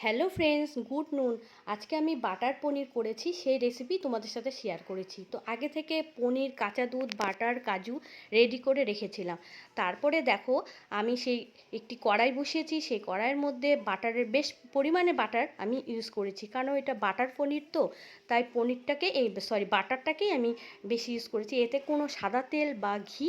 Hello friends, good নুন। আজকে আমি বাটার পনির করেছি, সেই রেসিপি তোমাদের সাথে শেয়ার করেছি। তো আগে থেকে পনির, কাঁচা দুধ, বাটার, কাজু রেডি করে রেখেছিলাম। তারপরে দেখো, আমি সেই একটি কড়াই বসিয়েছি। সেই কড়াইয়ের মধ্যে বাটারের বেশ পরিমাণে বাটার আমি ইউজ করেছি, কারণ এটা বাটার পনির, তো তাই পনিরটাকে বাটারটাকেই আমি বেশি ইউজ করেছি। এতে কোনো সাদা তেল বা ঘি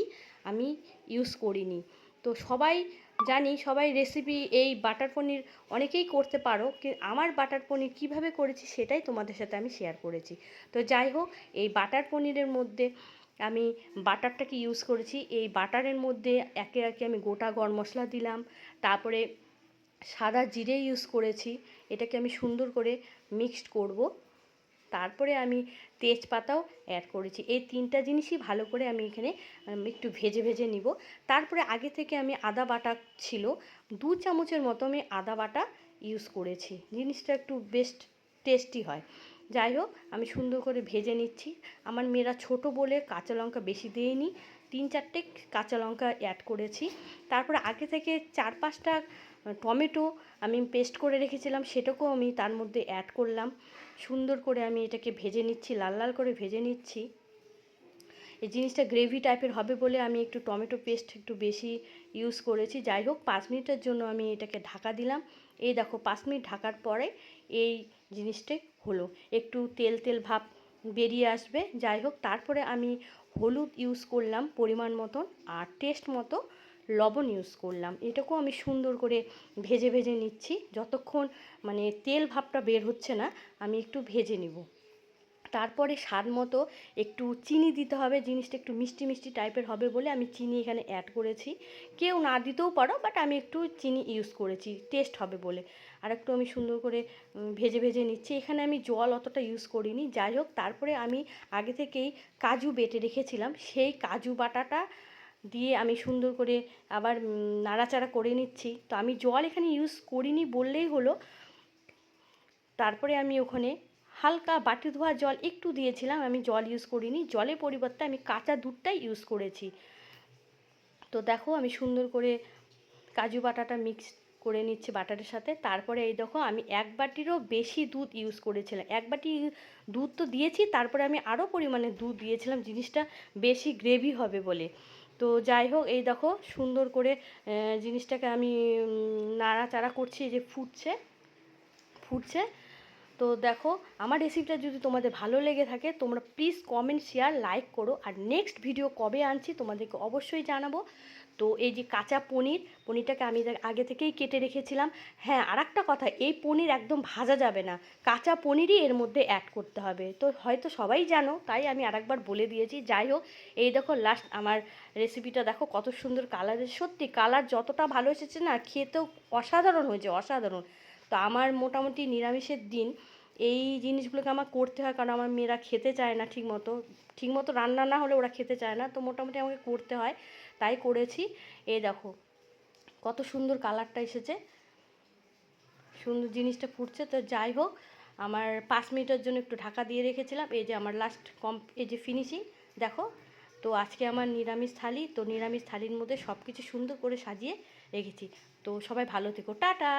আমি ইউজ করিনি। তো সবাই রেসিপি এই বাটার পনির অনেকেই করতে পারো, আমার বাটার পনির কিভাবে করেছি সেটাই তোমাদের সাথে আমি শেয়ার করেছি। তো যাই হোক, এই বাটার পনিরের মধ্যে আমি বাটারটাকে ইউজ করেছি। এই বাটারের মধ্যে একে একে আমি গোটা গরম মশলা দিলাম, তারপরে সাদা জিরে ইউজ করেছি। এটাকে আমি সুন্দর করে মিক্সড করব। তারপরে আমি তেজপাতাও অ্যাড করেছি। এই তিনটা জিনিসই ভালো করে আমি এখানে একটু ভেজে ভেজে নিব। তারপরে আগে থেকে আমি আদা বাটা ছিল 2 চামচের মতো, আমি আদা বাটা ইউজ করেছি। জিনিসটা একটু বেশ টেস্টি হয়। যাই হোক, আমি সুন্দর করে ভেজে নিচ্ছি। আমার মেয়েরা ছোট বলে কাঁচা লঙ্কা বেশি দেয়নি, 3-4টে কাঁচা লঙ্কা অ্যাড করেছি। তারপরে আগে থেকে 4-5টা টমেটো আমি পেস্ট করে রেখেছিলাম, সেটাকেও আমি তার মধ্যে অ্যাড করলাম। সুন্দর করে আমি এটাকে ভেজে নিচ্ছি, লাল লাল করে ভেজে নিচ্ছি। এই জিনিসটা গ্রেভি টাইপের হবে বলে আমি একটু টমেটো পেস্ট একটু বেশি ইউজ করেছি। যাই হোক, 5 মিনিটের জন্য আমি এটাকে ঢাকা দিলাম। এই দেখো, 5 মিনিট ঢাকার পরে এই জিনিসটাই হলো, একটু তেল তেল ভাব বেরিয়ে আসবে। যাই হোক, তারপরে আমি হলুদ ইউজ করলাম পরিমাণ মতন, আর টেস্ট মতো লবণ ইউজ করলাম। এটাকেও আমি সুন্দর করে ভেজে ভেজে নিচ্ছি। যতক্ষণ তেল ভাবটা বের হচ্ছে না, আমি একটু ভেজে নিব। তারপরে স্বাদ মতো একটু চিনি দিতে হবে। জিনিসটা একটু মিষ্টি মিষ্টি টাইপের হবে বলে আমি চিনি এখানে অ্যাড করেছি। কেউ না দিতেও পারো, বাট আমি একটু চিনি ইউজ করেছি টেস্ট হবে বলে। আর একটু আমি সুন্দর করে ভেজে ভেজে নিচ্ছি। এখানে আমি জল অতটা ইউজ করিনি। যাই হোক, তারপরে আমি আগে থেকেই কাজু বেটে রেখেছিলাম, সেই কাজু বাটাটা দিয়ে আমি সুন্দর করে আবার নাড়াচাড়া করে নিচ্ছি। তো আমি জল এখানে ইউজ করিনি বললেই হলো। তারপরে আমি ওখানে হালকা বাটি ধোয়া জল একটু দিয়েছিলাম, আমি জল ইউজ করিনি। জলের পরিবর্তে আমি কাঁচা দুধটাই ইউজ করেছি। তো দেখো, আমি সুন্দর করে কাজু বাটাটা মিক্স করে নিচ্ছি বাটারের সাথে। তারপরে এই দেখো, আমি 1 বাটিরও বেশি দুধ ইউজ করেছিলাম। 1 বাটি দুধ তো দিয়েছি, তারপরে আমি আরও পরিমাণে দুধ দিয়েছিলাম, জিনিসটা বেশি গ্রেভি হবে বলে। তো যাই হোক, এই দেখো সুন্দর করে জিনিসটাকে আমি নাড়াচাড়া করছি, যে ফুটছে ফুটছে। তো দেখো, আমার রেসিপিটা যদি তোমাদের ভালো লেগে থাকে, তোমরা প্লিজ কমেন্ট, শেয়ার, লাইক করো। আর নেক্সট ভিডিও কবে আনছি তোমাদেরকে অবশ্যই জানাবো। তো এই যে কাঁচা পনিরটাকে আমি আগে থেকেই কেটে রেখেছিলাম। হ্যাঁ, আর একটা কথা, এই পনির একদম ভাজা যাবে না, কাঁচা পনিরই এর মধ্যে অ্যাড করতে হবে। তো হয়তো সবাই জানো, তাই আমি আরেকবার বলে দিয়েছি। যাই হোক, এই দেখো লাস্ট আমার রেসিপিটা দেখো কত সুন্দর কালারের। সত্যি কালার যতটা ভালো এসেছে না, খেতেও অসাধারণ হয়েছে, অসাধারণ। তো আমার মোটামুটি নিরামিষের দিন এই জিনিসগুলোকে আমার করতে হয়, কারণ আমার মেয়েরা খেতে চায় না ঠিকমতো রান্না না হলে ওরা খেতে চায় না। তো মোটামুটি আমাকে করতে হয়, তাই করেছি। এই দেখো কত সুন্দর কালারটা এসেছে, সুন্দর জিনিসটা ফুটছে। তো যাই হোক, আমার 5 মিনিটের জন্য একটু ঢাকা দিয়ে রেখেছিলাম। এই যে আমার লাস্ট এই যে ফিনিশিং দেখো। তো আজকে আমার নিরামিষ থালি, তো নিরামিষ থালির মধ্যে সব কিছু সুন্দর করে সাজিয়ে রেখেছি। তো সবাই ভালো থেকো, টাটা।